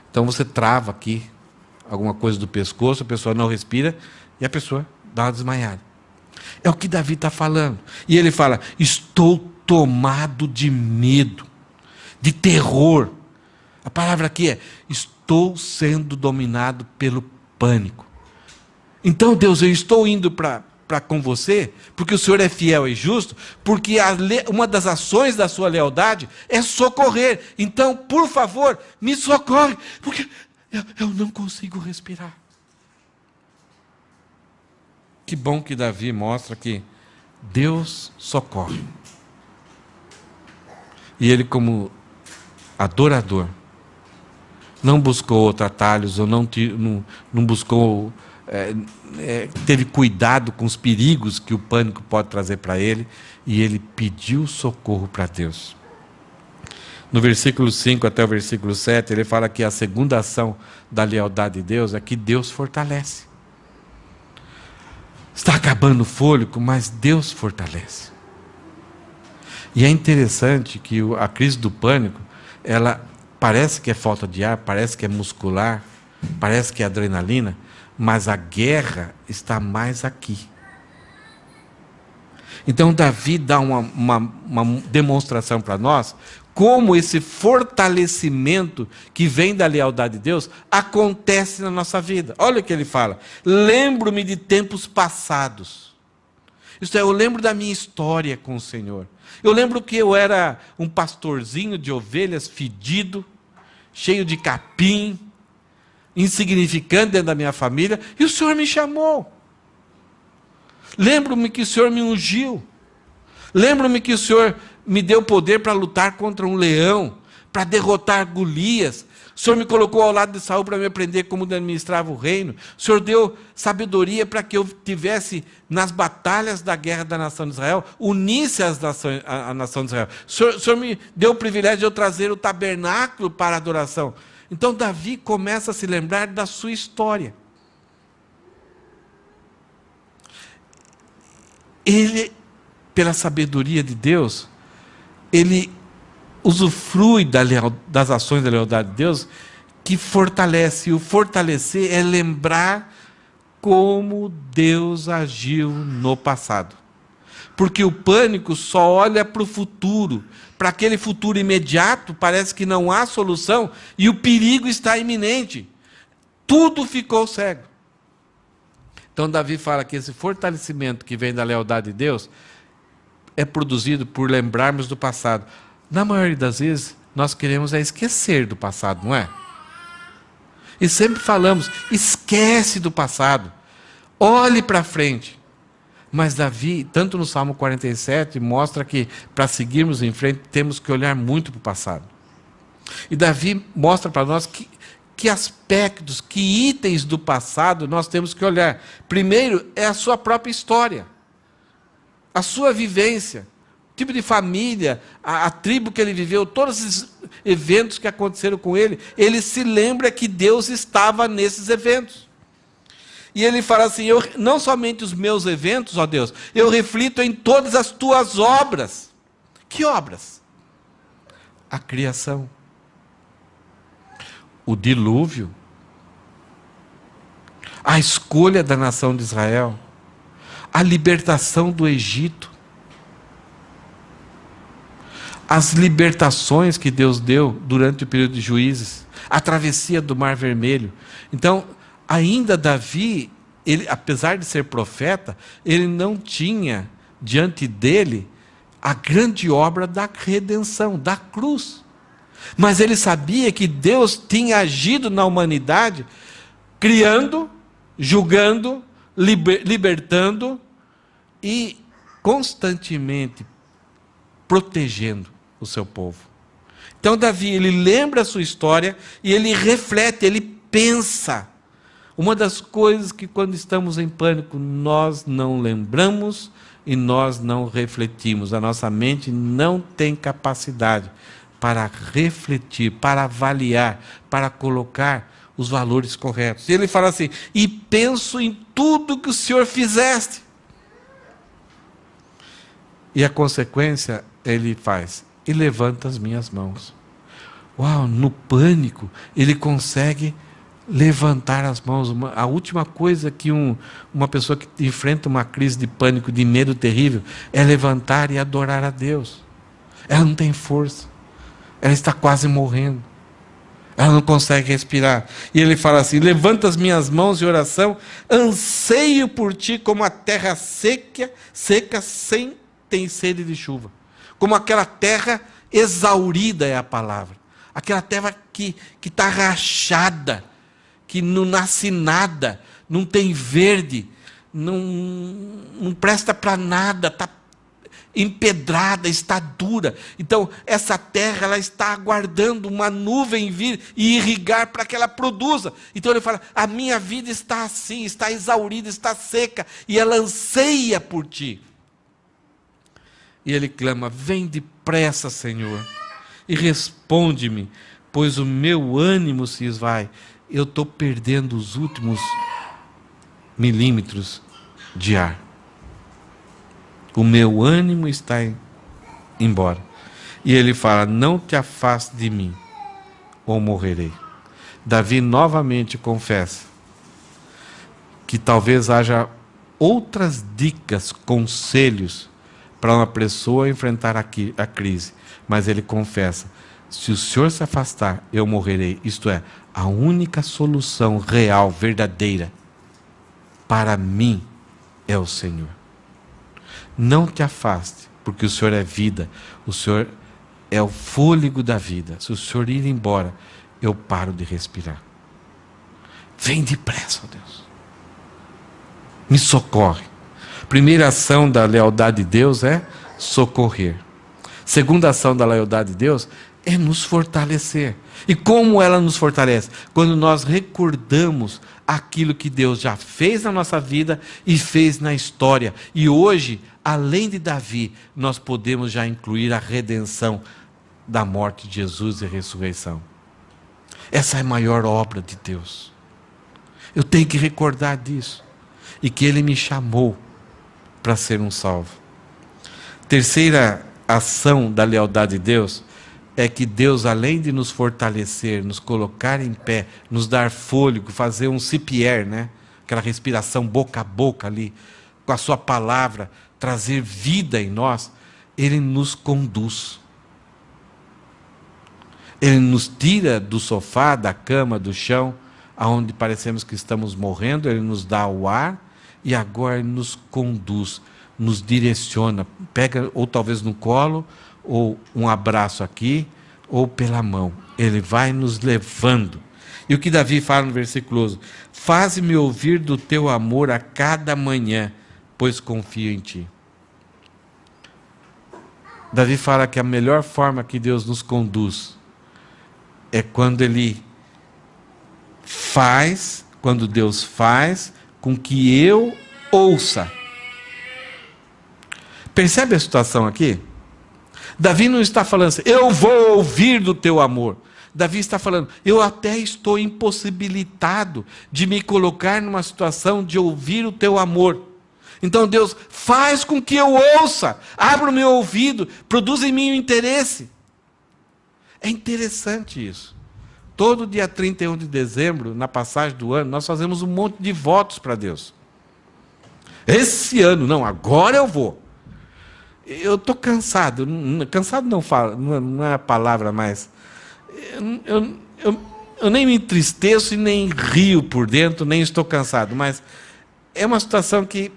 Então você trava aqui alguma coisa do pescoço, a pessoa não respira, e a pessoa dá uma desmaiada. É o que Davi está falando. E ele fala, estou tomado de medo, de terror. A palavra aqui é, estou sendo dominado pelo pânico. Então, Deus, eu estou indo para com você, porque o Senhor é fiel e justo, porque uma das ações da sua lealdade é socorrer. Então, por favor, me socorre, porque eu não consigo respirar. Que bom que Davi mostra que Deus socorre. E ele, como adorador, não buscou outros atalhos, ou não buscou... teve cuidado com os perigos que o pânico pode trazer para ele, e ele pediu socorro para Deus. No versículo 5 até o versículo 7, ele fala que a segunda ação da lealdade de Deus é que Deus fortalece. Está acabando o fôlego, mas Deus fortalece. E é interessante que a crise do pânico, ela parece que é falta de ar, parece que é muscular, parece que é adrenalina, mas a guerra está mais aqui. Então Davi dá uma demonstração para nós, como esse fortalecimento que vem da lealdade de Deus, acontece na nossa vida. Olha o que ele fala, lembro-me de tempos passados. Isto é, eu lembro da minha história com o Senhor. Eu lembro que eu era um pastorzinho de ovelhas fedido, cheio de capim, insignificante dentro da minha família, e o Senhor me chamou. Lembro-me que o Senhor me ungiu. Lembro-me que o Senhor me deu poder para lutar contra um leão, para derrotar Golias. O Senhor me colocou ao lado de Saul para me aprender como administrava o reino. O Senhor deu sabedoria para que eu tivesse, nas batalhas da guerra da nação de Israel, unisse a nação de Israel. O Senhor me deu o privilégio de eu trazer o tabernáculo para a adoração. Então Davi começa a se lembrar da sua história. Ele, pela sabedoria de Deus, ele usufrui das ações da lealdade de Deus, que fortalece. E o fortalecer é lembrar como Deus agiu no passado. Porque o pânico só olha para o futuro. Para aquele futuro imediato, parece que não há solução e o perigo está iminente. Tudo ficou cego. Então Davi fala que esse fortalecimento que vem da lealdade de Deus é produzido por lembrarmos do passado. Na maioria das vezes, nós queremos esquecer do passado, não é? E sempre falamos, esquece do passado, olhe para frente. Mas Davi, tanto no Salmo 47, mostra que para seguirmos em frente, temos que olhar muito para o passado. E Davi mostra para nós que aspectos, que itens do passado nós temos que olhar. Primeiro é a sua própria história, a sua vivência, o tipo de família, a tribo que ele viveu, todos esses eventos que aconteceram com ele, ele se lembra que Deus estava nesses eventos. E ele fala assim, não somente os meus eventos, ó Deus, eu reflito em todas as tuas obras. Que obras? A criação, o dilúvio, a escolha da nação de Israel, a libertação do Egito, as libertações que Deus deu durante o período de Juízes, a travessia do Mar Vermelho. Então, ainda Davi, ele, apesar de ser profeta, ele não tinha diante dele a grande obra da redenção, da cruz. Mas ele sabia que Deus tinha agido na humanidade criando, julgando, libertando e constantemente protegendo o seu povo. Então Davi, ele lembra a sua história e ele reflete, ele pensa. Uma das coisas que quando estamos em pânico nós não lembramos e nós não refletimos. A nossa mente não tem capacidade para refletir, para avaliar, para colocar os valores corretos. E ele fala assim: e penso em tudo que o Senhor fizeste. E a consequência, ele faz: e levanta as minhas mãos. Uau, no pânico, ele consegue levantar as mãos. A última coisa que uma pessoa que enfrenta uma crise de pânico, de medo terrível, é levantar e adorar a Deus. Ela não tem força. Ela está quase morrendo. Ela não consegue respirar. E ele fala assim: levanta as minhas mãos em oração, anseio por ti como a terra seca sem ter sede de chuva. Como aquela terra exaurida é a palavra. Aquela terra que está rachada, que não nasce nada, não tem verde, não presta para nada, está empedrada, está dura. Então, essa terra ela está aguardando uma nuvem vir e irrigar para que ela produza. Então ele fala: a minha vida está assim, está exaurida, está seca, e ela anseia por ti. E ele clama: vem depressa, Senhor, e responde-me, pois o meu ânimo se esvai. Eu estou perdendo os últimos milímetros de ar. O meu ânimo está embora. E ele fala: não te afaste de mim, ou morrerei. Davi novamente confessa que talvez haja outras dicas, conselhos para uma pessoa enfrentar a crise. Mas ele confessa: se o Senhor se afastar, eu morrerei. Isto é, a única solução real, verdadeira, para mim é o Senhor. Não te afaste, porque o Senhor é vida, o Senhor é o fôlego da vida. Se o Senhor ir embora, eu paro de respirar. Vem depressa, ó Deus. Me socorre. Primeira ação da lealdade de Deus é socorrer. Segunda ação da lealdade de Deus é nos fortalecer. E como ela nos fortalece? Quando nós recordamos aquilo que Deus já fez na nossa vida e fez na história. E hoje, além de Davi, nós podemos já incluir a redenção da morte de Jesus e a ressurreição. Essa é a maior obra de Deus. Eu tenho que recordar disso. E que Ele me chamou para ser um salvo. Terceira ação da lealdade de Deus é que Deus, além de nos fortalecer, nos colocar em pé, nos dar fôlego, fazer um CPR, né? Aquela respiração boca a boca ali, com a sua palavra, trazer vida em nós, Ele nos conduz. Ele nos tira do sofá, da cama, do chão, aonde parecemos que estamos morrendo, Ele nos dá o ar e agora Ele nos conduz, nos direciona, pega ou talvez no colo, ou um abraço aqui, ou pela mão. Ele vai nos levando. E o que Davi fala no versículo 11: faze-me ouvir do teu amor a cada manhã, pois confio em ti. Davi fala que a melhor forma que Deus nos conduz é quando Ele faz, quando Deus faz com que eu ouça. Percebe a situação aqui? Davi não está falando assim: eu vou ouvir do teu amor. Davi está falando: eu até estou impossibilitado de me colocar numa situação de ouvir o teu amor. Então Deus faz com que eu ouça, abra o meu ouvido, produz em mim o interesse. É interessante isso. Todo dia 31 de dezembro, na passagem do ano, nós fazemos um monte de votos para Deus. Esse ano, não, agora eu vou. Eu estou cansado. Cansado não é a palavra mais. Eu nem me entristeço e nem rio por dentro, nem estou cansado. Mas é uma situação que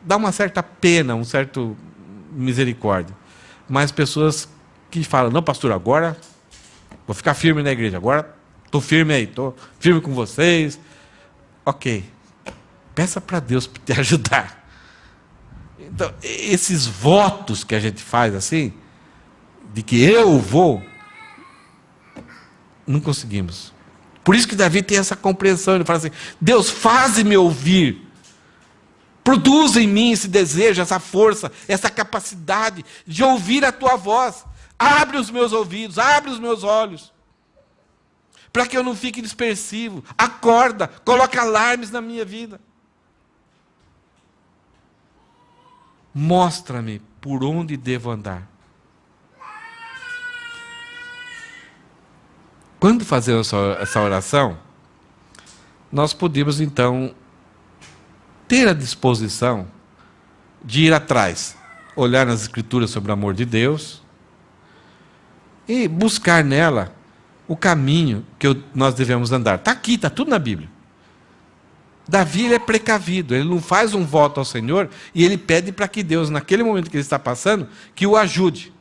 dá uma certa pena, um certo misericórdia. Mas pessoas que falam: não, pastor, agora vou ficar firme na igreja. Agora estou firme aí, estou firme com vocês. Ok, peça para Deus te ajudar. Então, esses votos que a gente faz assim, de que eu vou, não conseguimos. Por isso que Davi tem essa compreensão, ele fala assim, Deus, faze-me ouvir, produz em mim esse desejo, essa força, essa capacidade de ouvir a tua voz. Abre os meus ouvidos, abre os meus olhos, para que eu não fique dispersivo. Acorda, coloca alarmes na minha vida. Mostra-me por onde devo andar. Quando fazemos essa oração, nós podemos então ter a disposição de ir atrás, olhar nas Escrituras sobre o amor de Deus e buscar nela o caminho que nós devemos andar. Está aqui, está tudo na Bíblia. Davi, ele é precavido, ele não faz um voto ao Senhor e ele pede para que Deus, naquele momento que ele está passando, que o ajude.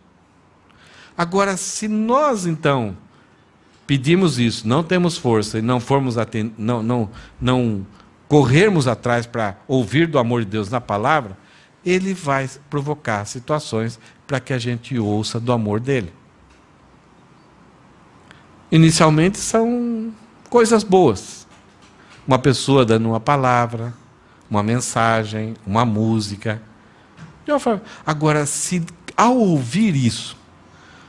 Agora, se nós então pedimos isso, não temos força e não corrermos atrás para ouvir do amor de Deus na palavra, ele vai provocar situações para que a gente ouça do amor dele. Inicialmente são coisas boas. Uma pessoa dando uma palavra, uma mensagem, uma música. Agora, se ao ouvir isso,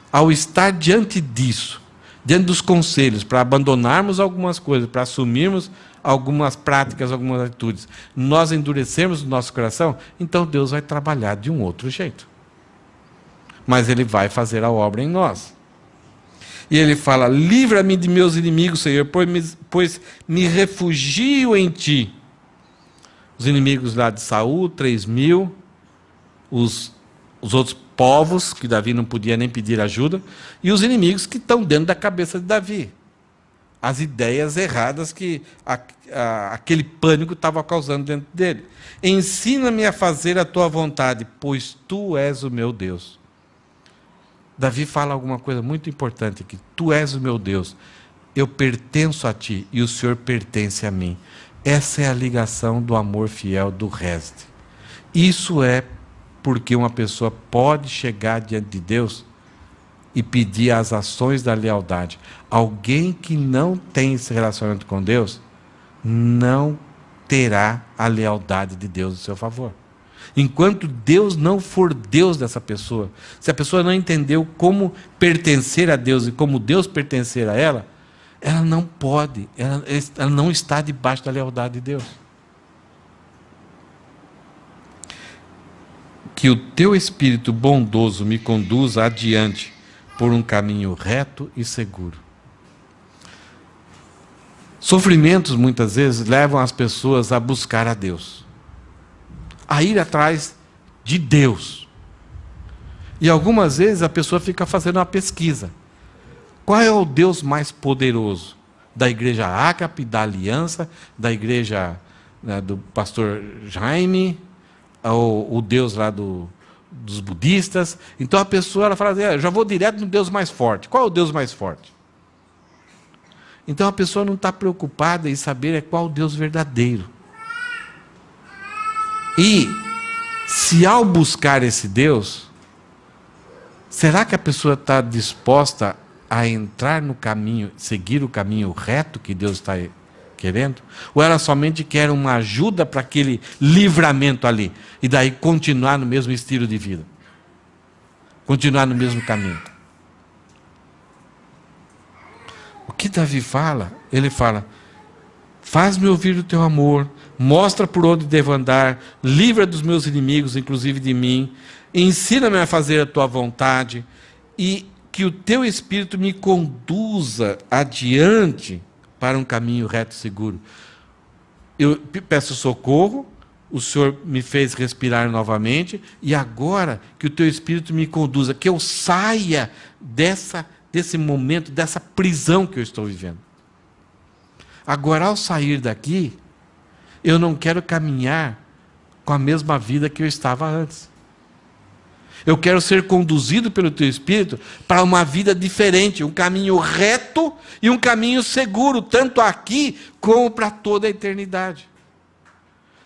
ao estar diante disso, diante dos conselhos, para abandonarmos algumas coisas, para assumirmos algumas práticas, algumas atitudes, nós endurecermos o nosso coração, então Deus vai trabalhar de um outro jeito. Mas Ele vai fazer a obra em nós. E Ele fala, livra-me de meus inimigos, Senhor, pois me refugio em Ti. Os inimigos lá de Saul, 3.000, os outros povos, que Davi não podia nem pedir ajuda, e os inimigos que estão dentro da cabeça de Davi. As ideias erradas que aquele pânico estava causando dentro dele. Ensina-me a fazer a tua vontade, pois tu és o meu Deus. Davi fala alguma coisa muito importante aqui. Tu és o meu Deus, eu pertenço a ti e o Senhor pertence a mim. Essa é a ligação do amor fiel do resto. Isso é porque uma pessoa pode chegar diante de Deus e pedir as ações da lealdade. Alguém que não tem esse relacionamento com Deus não terá a lealdade de Deus em seu favor. Enquanto Deus não for Deus dessa pessoa, se a pessoa não entendeu como pertencer a Deus e como Deus pertencer a ela, ela não pode, ela não está debaixo da lealdade de Deus. Que o teu Espírito bondoso me conduza adiante por um caminho reto e seguro. Sofrimentos, muitas vezes, levam as pessoas a buscar a Deus, a ir atrás de Deus. E algumas vezes a pessoa fica fazendo uma pesquisa. Qual é o Deus mais poderoso? Da igreja Ágape, da Aliança, da igreja do pastor Jaime, o Deus lá dos budistas. Então a pessoa ela fala assim, eu já vou direto no Deus mais forte. Qual é o Deus mais forte? Então a pessoa não está preocupada em saber qual o Deus verdadeiro. E se ao buscar esse Deus, será que a pessoa está disposta a entrar no caminho, seguir o caminho reto que Deus está querendo? Ou ela somente quer uma ajuda para aquele livramento ali, e daí continuar no mesmo estilo de vida? Continuar no mesmo caminho. O que Davi fala? Ele fala, faz-me ouvir o teu amor, mostra por onde devo andar, livra dos meus inimigos, inclusive de mim, ensina-me a fazer a tua vontade, e que o teu Espírito me conduza adiante para um caminho reto e seguro. Eu peço socorro, o Senhor me fez respirar novamente, e agora que o teu Espírito me conduza, que eu saia desse momento, dessa prisão que eu estou vivendo. Agora, ao sair daqui, eu não quero caminhar com a mesma vida que eu estava antes. Eu quero ser conduzido pelo teu Espírito para uma vida diferente, um caminho reto e um caminho seguro, tanto aqui como para toda a eternidade.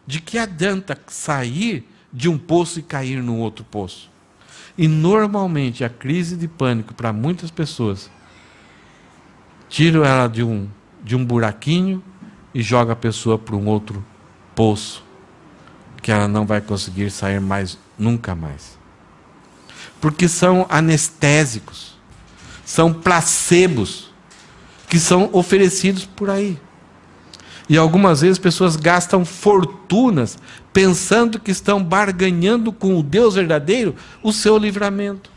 De que adianta sair de um poço e cair num outro poço? E normalmente a crise de pânico para muitas pessoas tira ela de um buraquinho e joga a pessoa para um outro poço, que ela não vai conseguir sair mais, nunca mais. Porque são anestésicos, são placebos que são oferecidos por aí. E algumas vezes pessoas gastam fortunas pensando que estão barganhando com o Deus verdadeiro o seu livramento.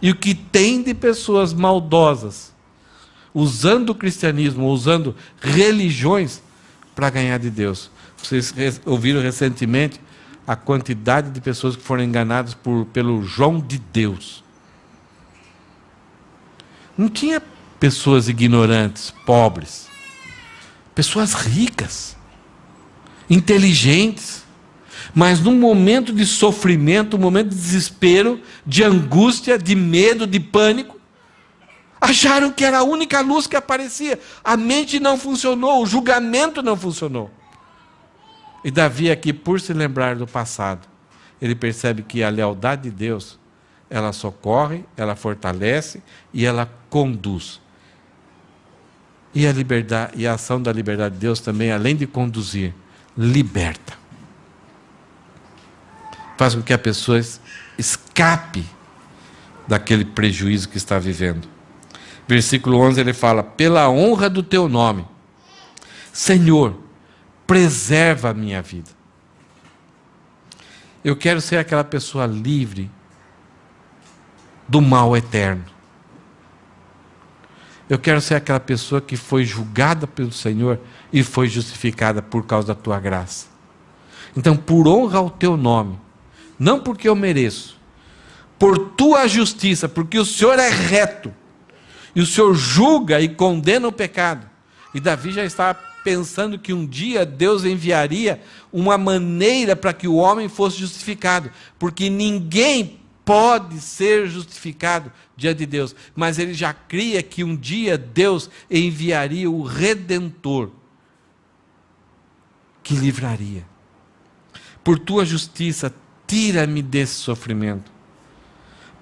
E o que tem de pessoas maldosas usando o cristianismo, usando religiões para ganhar de Deus. Vocês ouviram recentemente a quantidade de pessoas que foram enganadas pelo João de Deus. Não tinha pessoas ignorantes, pobres. Pessoas ricas, inteligentes. Mas num momento de sofrimento, um momento de desespero, de angústia, de medo, de pânico, acharam que era a única luz que aparecia. A mente não funcionou, o julgamento não funcionou. E Davi aqui, por se lembrar do passado, ele percebe que a lealdade de Deus, ela socorre, ela fortalece e ela conduz. E a liberdade, e a ação da liberdade de Deus também, além de conduzir, liberta. Faz com que a pessoa escape daquele prejuízo que está vivendo. Versículo 11 ele fala: pela honra do teu nome, Senhor, preserva a minha vida. Eu quero ser aquela pessoa livre do mal eterno. Eu quero ser aquela pessoa que foi julgada pelo Senhor e foi justificada por causa da tua graça. Então, por honra ao teu nome, não porque eu mereço, por tua justiça, porque o Senhor é reto, e o Senhor julga e condena o pecado. E Davi já estava pensando que um dia Deus enviaria uma maneira para que o homem fosse justificado, porque ninguém pode ser justificado diante de Deus, mas ele já cria que um dia Deus enviaria o Redentor, que livraria. Por tua justiça, tira-me desse sofrimento.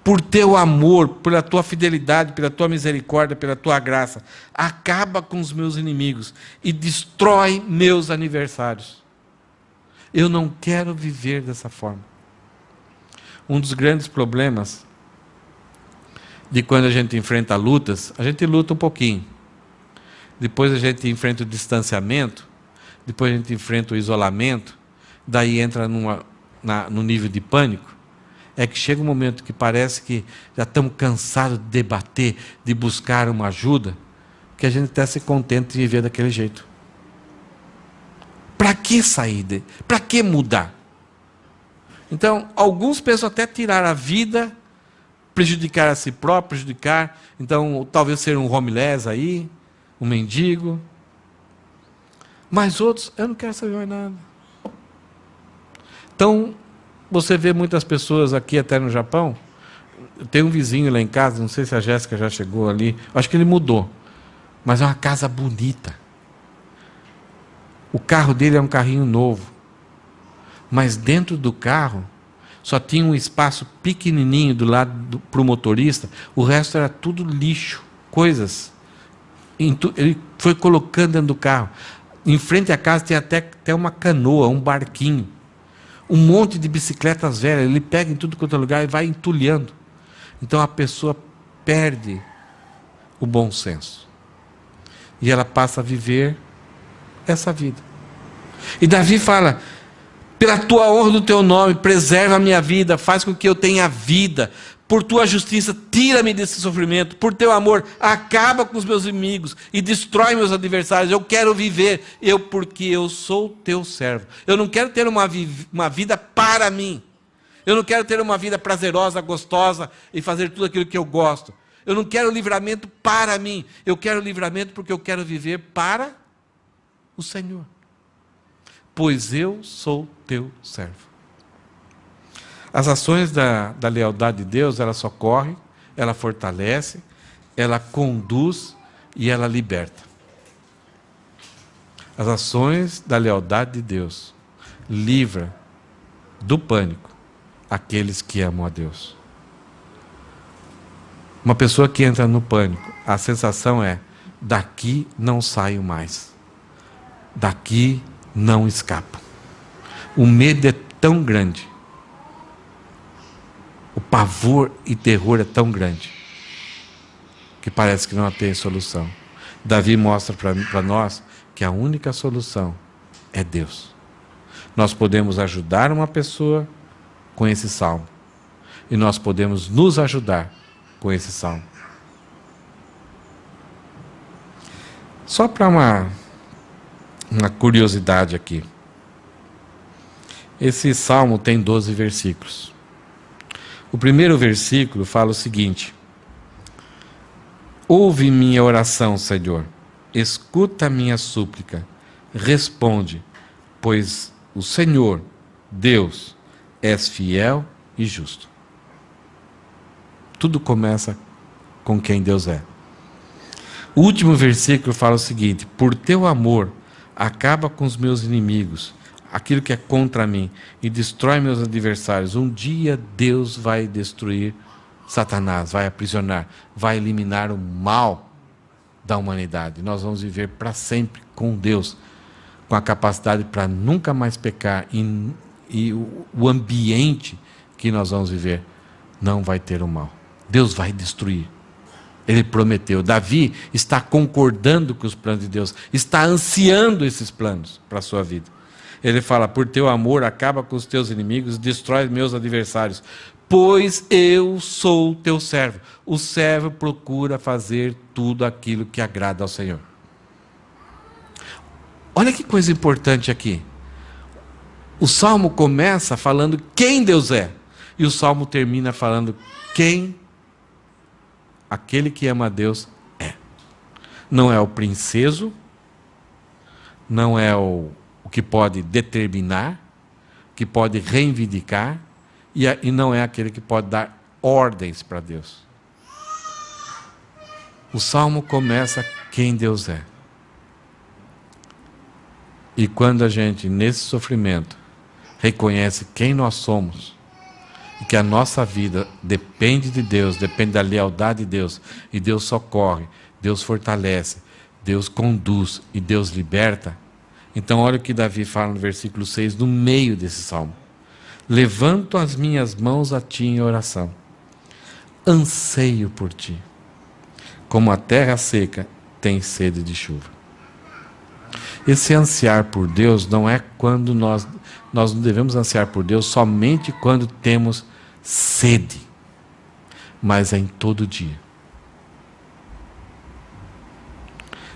Por teu amor, pela tua fidelidade, pela tua misericórdia, pela tua graça, acaba com os meus inimigos e destrói meus aniversários. Eu não quero viver dessa forma. Um dos grandes problemas de quando a gente enfrenta lutas, a gente luta um pouquinho. Depois a gente enfrenta o distanciamento, depois a gente enfrenta o isolamento, daí entra no nível de pânico. É que chega um momento que parece que já estamos cansados de debater, de buscar uma ajuda, que a gente até se contenta de viver daquele jeito. Para que sair? Para que mudar? Então, alguns pensam até tirar a vida, prejudicar a si próprio, prejudicar, então talvez ser um homeless aí, um mendigo. Mas outros, eu não quero saber mais nada. Então, você vê muitas pessoas aqui até no Japão. Tem um vizinho lá em casa, não sei se a Jéssica já chegou ali, acho que ele mudou, mas é uma casa bonita. O carro dele é um carrinho novo, mas dentro do carro só tinha um espaço pequenininho do lado para o motorista, o resto era tudo lixo, coisas. Ele foi colocando dentro do carro. Em frente à casa tem até uma canoa, um barquinho. Um monte de bicicletas velhas, ele pega em tudo quanto é lugar e vai entulhando. Então a pessoa perde o bom senso. E ela passa a viver essa vida. E Davi fala: pela tua honra do teu nome, preserva a minha vida, faz com que eu tenha vida. Por tua justiça, tira-me desse sofrimento. Por teu amor, acaba com os meus inimigos e destrói meus adversários. Eu quero viver, porque eu sou teu servo. Eu não quero ter uma vida para mim. Eu não quero ter uma vida prazerosa, gostosa e fazer tudo aquilo que eu gosto. Eu não quero livramento para mim. Eu quero livramento porque eu quero viver para o Senhor. Pois eu sou teu servo. As ações da lealdade de Deus, ela socorre, ela fortalece, ela conduz e ela liberta. As ações da lealdade de Deus livra do pânico aqueles que amam a Deus. Uma pessoa que entra no pânico, a sensação é: daqui não saio mais. Daqui não escapo. O medo é tão grande. O pavor e terror é tão grande que parece que não tem solução. Davi mostra para nós que a única solução é Deus. Nós podemos ajudar uma pessoa com esse salmo. E nós podemos nos ajudar com esse salmo. Só para uma curiosidade aqui. Esse salmo tem 12 versículos. O primeiro versículo fala o seguinte: ouve minha oração, Senhor, escuta minha súplica, responde, pois o Senhor, Deus, és fiel e justo. Tudo começa com quem Deus é. O último versículo fala o seguinte: por teu amor, acaba com os meus inimigos, aquilo que é contra mim, e destrói meus adversários. Um dia Deus vai destruir Satanás, vai aprisionar, vai eliminar o mal da humanidade. Nós vamos viver para sempre com Deus, com a capacidade para nunca mais pecar, e o ambiente que nós vamos viver não vai ter o mal. Deus vai destruir. Ele prometeu. Davi está concordando com os planos de Deus, está ansiando esses planos para a sua vida. Ele fala: por teu amor, acaba com os teus inimigos, destrói meus adversários, pois eu sou teu servo. O servo procura fazer tudo aquilo que agrada ao Senhor. Olha que coisa importante aqui. O salmo começa falando quem Deus é, e o salmo termina falando quem aquele que ama a Deus é. Não é o princeso, não é o que pode determinar, que pode reivindicar, e não é aquele que pode dar ordens para Deus. O salmo começa quem Deus é. E quando a gente, nesse sofrimento, reconhece quem nós somos, e que a nossa vida depende de Deus, depende da lealdade de Deus, e Deus socorre, Deus fortalece, Deus conduz e Deus liberta. Então olha o que Davi fala no versículo 6, no meio desse salmo: levanto as minhas mãos a ti em oração, anseio por ti, como a terra seca tem sede de chuva. Esse ansiar por Deus não é quando nós não devemos ansiar por Deus somente quando temos sede, mas é em todo dia.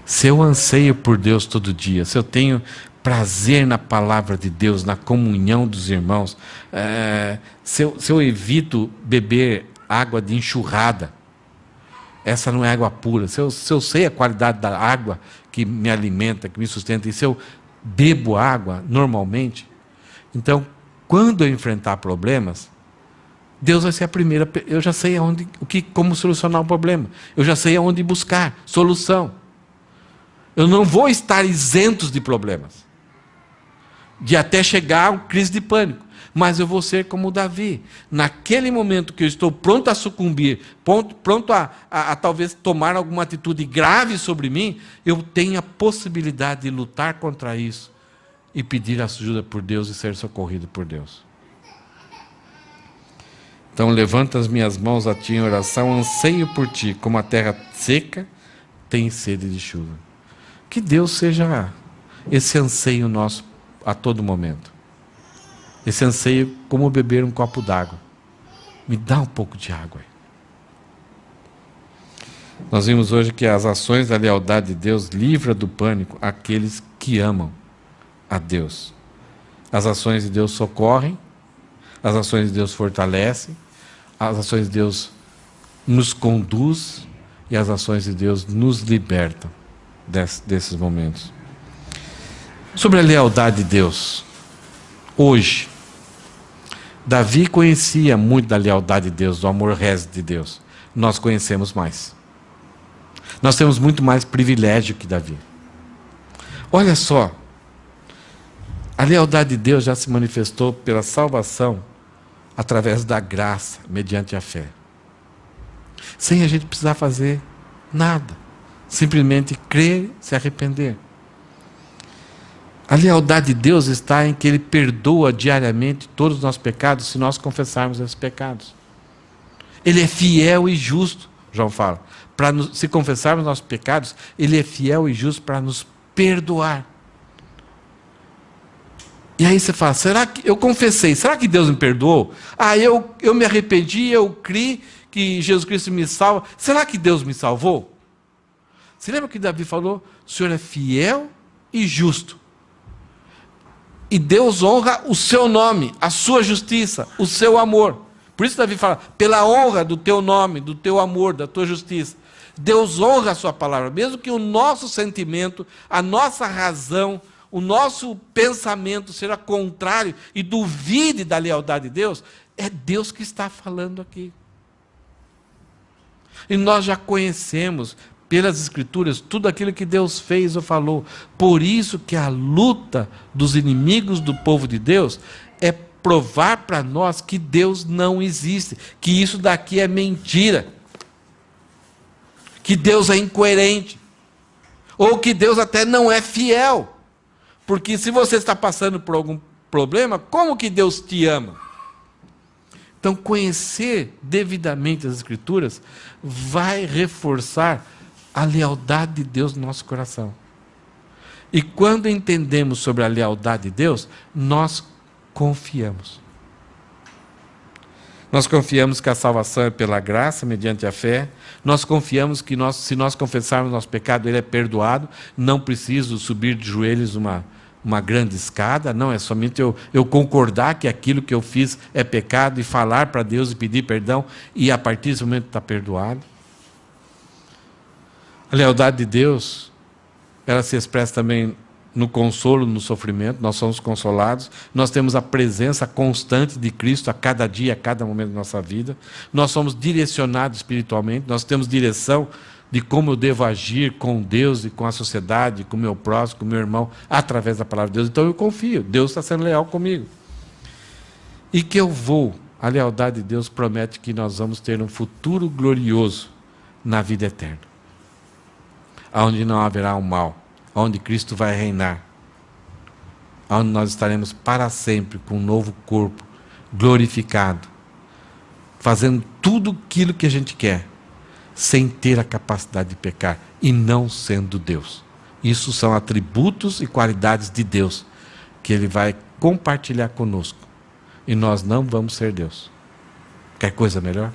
Se eu anseio por Deus todo dia, se eu tenho prazer na palavra de Deus, na comunhão dos irmãos, se eu evito beber água de enxurrada, essa não é água pura, se eu sei a qualidade da água que me alimenta, que me sustenta, e se eu bebo água normalmente, então, quando eu enfrentar problemas, Deus vai ser a primeira, eu já sei como solucionar o problema, eu já sei aonde buscar solução. Eu não vou estar isento de problemas, de até chegar a uma crise de pânico, mas eu vou ser como Davi. Naquele momento que eu estou pronto a sucumbir, pronto a talvez tomar alguma atitude grave sobre mim, eu tenho a possibilidade de lutar contra isso e pedir ajuda por Deus e ser socorrido por Deus. Então, levanta as minhas mãos a ti em oração, anseio por ti, como a terra seca tem sede de chuva. Que Deus seja esse anseio nosso a todo momento. Esse anseio como beber um copo d'água. Me dá um pouco de água aí. Nós vimos hoje que as ações da lealdade de Deus livram do pânico aqueles que amam a Deus. As ações de Deus socorrem, as ações de Deus fortalecem, as ações de Deus nos conduz e as ações de Deus nos libertam desses momentos. Sobre a lealdade de Deus, hoje, Davi conhecia muito da lealdade de Deus, do amor resto de Deus. Nós conhecemos mais. Nós temos muito mais privilégio que Davi. Olha só, a lealdade de Deus já se manifestou pela salvação através da graça, mediante a fé. Sem a gente precisar fazer nada. Simplesmente crer, se arrepender. A lealdade de Deus está em que Ele perdoa diariamente todos os nossos pecados, se nós confessarmos esses pecados. Ele é fiel e justo, João fala. Se confessarmos nossos pecados, Ele é fiel e justo para nos perdoar. E aí você fala, será que eu confessei, será que Deus me perdoou? Eu me arrependi, eu criei que Jesus Cristo me salva. Será que Deus me salvou? Você lembra que Davi falou? O Senhor é fiel e justo. E Deus honra o seu nome, a sua justiça, o seu amor. Por isso Davi fala, pela honra do teu nome, do teu amor, da tua justiça. Deus honra a sua palavra, mesmo que o nosso sentimento, a nossa razão, o nosso pensamento seja contrário e duvide da lealdade de Deus, é Deus que está falando aqui. E nós já conhecemos, pelas Escrituras, tudo aquilo que Deus fez ou falou. Por isso que a luta dos inimigos do povo de Deus é provar para nós que Deus não existe, que isso daqui é mentira, que Deus é incoerente, ou que Deus até não é fiel. Porque se você está passando por algum problema, como que Deus te ama? Então, conhecer devidamente as Escrituras vai reforçar a lealdade de Deus no nosso coração. E quando entendemos sobre a lealdade de Deus, nós confiamos. Nós confiamos que a salvação é pela graça, mediante a fé. Nós confiamos que se nós confessarmos nosso pecado, ele é perdoado. Não preciso subir de joelhos uma grande escada. Não, é somente eu concordar que aquilo que eu fiz é pecado e falar para Deus e pedir perdão. E a partir desse momento está perdoado. A lealdade de Deus, ela se expressa também no consolo, no sofrimento. Nós somos consolados, nós temos a presença constante de Cristo a cada dia, a cada momento da nossa vida. Nós somos direcionados espiritualmente, nós temos direção de como eu devo agir com Deus e com a sociedade, com o meu próximo, com o meu irmão, através da palavra de Deus. Então eu confio, Deus está sendo leal comigo. E que a lealdade de Deus promete que nós vamos ter um futuro glorioso na vida eterna, onde não haverá o mal, onde Cristo vai reinar, onde nós estaremos para sempre com um novo corpo, glorificado, fazendo tudo aquilo que a gente quer, sem ter a capacidade de pecar, e não sendo Deus. Isso são atributos e qualidades de Deus, que Ele vai compartilhar conosco, e nós não vamos ser Deus. Quer coisa melhor?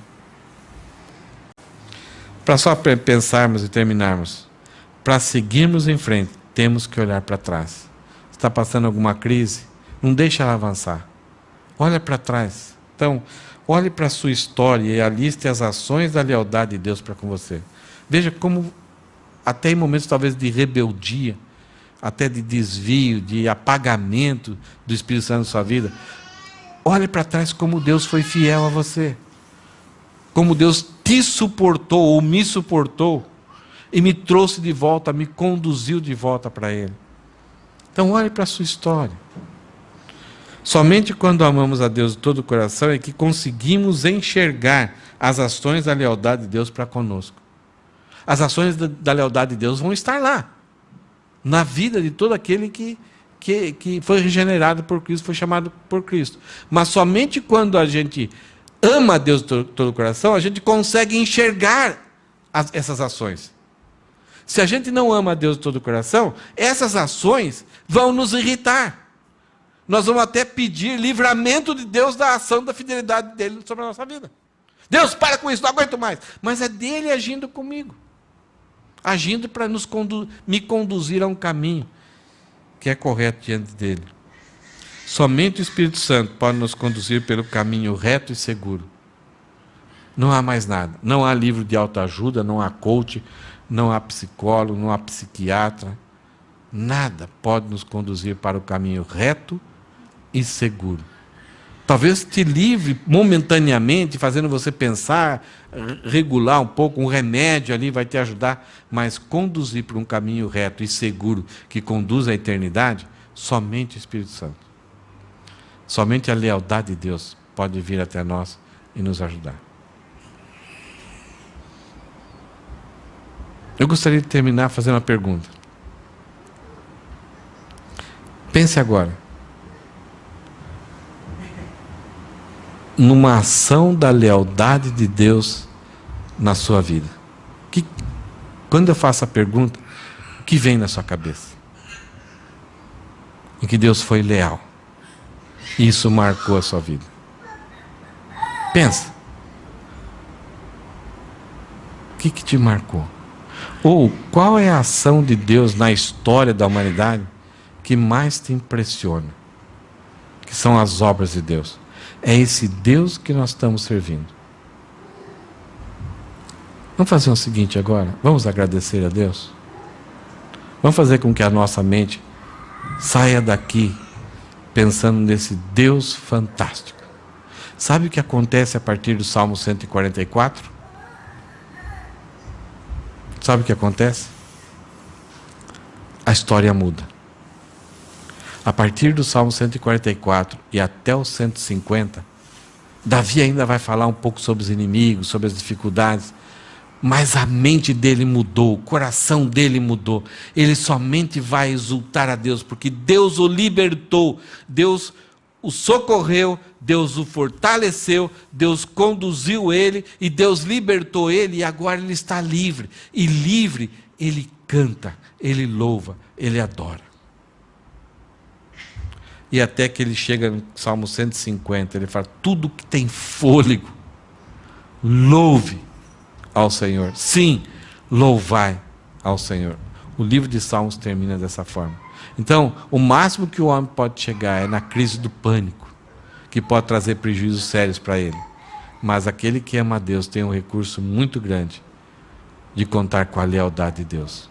Para só pensarmos e terminarmos, para seguirmos em frente, temos que olhar para trás. Está passando alguma crise? Não deixa ela avançar. Olha para trás. Então, olhe para a sua história e aliste as ações da lealdade de Deus para com você. Veja como, até em momentos talvez de rebeldia, até de desvio, de apagamento do Espírito Santo na sua vida, olhe para trás como Deus foi fiel a você. Como Deus te suportou ou me suportou e me trouxe de volta, me conduziu de volta para Ele. Então olhe para a sua história. Somente quando amamos a Deus de todo o coração é que conseguimos enxergar as ações da lealdade de Deus para conosco. As ações da lealdade de Deus vão estar lá, na vida de todo aquele que foi regenerado por Cristo, foi chamado por Cristo. Mas somente quando a gente ama a Deus de todo o coração, a gente consegue enxergar essas ações. Se a gente não ama a Deus de todo o coração, essas ações vão nos irritar. Nós vamos até pedir livramento de Deus da ação da fidelidade dele sobre a nossa vida. Deus, para com isso, não aguento mais. Mas é dele agindo comigo. Agindo para me conduzir a um caminho que é correto diante dele. Somente o Espírito Santo pode nos conduzir pelo caminho reto e seguro. Não há mais nada. Não há livro de autoajuda, não há coach, não há psicólogo, não há psiquiatra. Nada pode nos conduzir para o caminho reto e seguro. Talvez te livre momentaneamente, fazendo você pensar, regular um pouco, um remédio ali vai te ajudar, mas conduzir para um caminho reto e seguro, que conduz à eternidade, somente o Espírito Santo. Somente a lealdade de Deus pode vir até nós e nos ajudar. Eu gostaria de terminar fazendo uma pergunta. Pense agora numa ação da lealdade de Deus na sua vida. Quando eu faço a pergunta, o que vem na sua cabeça? Em que Deus foi leal. E isso marcou a sua vida. Pensa. O que te marcou? Ou qual é a ação de Deus na história da humanidade que mais te impressiona? Que são as obras de Deus. É esse Deus que nós estamos servindo. Vamos fazer o seguinte agora? Vamos agradecer a Deus? Vamos fazer com que a nossa mente saia daqui pensando nesse Deus fantástico. Sabe o que acontece a partir do Salmo 144? Sabe o que acontece? A história muda. A partir do Salmo 144 e até o 150, Davi ainda vai falar um pouco sobre os inimigos, sobre as dificuldades, mas a mente dele mudou, o coração dele mudou. Ele somente vai exultar a Deus, porque Deus o libertou, Deus o socorreu, Deus o fortaleceu, Deus conduziu ele e Deus libertou ele, e agora ele está livre. E livre, ele canta, ele louva, ele adora. E até que ele chega no Salmo 150, ele fala: tudo que tem fôlego, louve ao Senhor. Sim, louvai ao Senhor. O livro de Salmos termina dessa forma. Então, o máximo que o homem pode chegar é na crise do pânico, que pode trazer prejuízos sérios para ele. Mas aquele que ama a Deus tem um recurso muito grande de contar com a lealdade de Deus.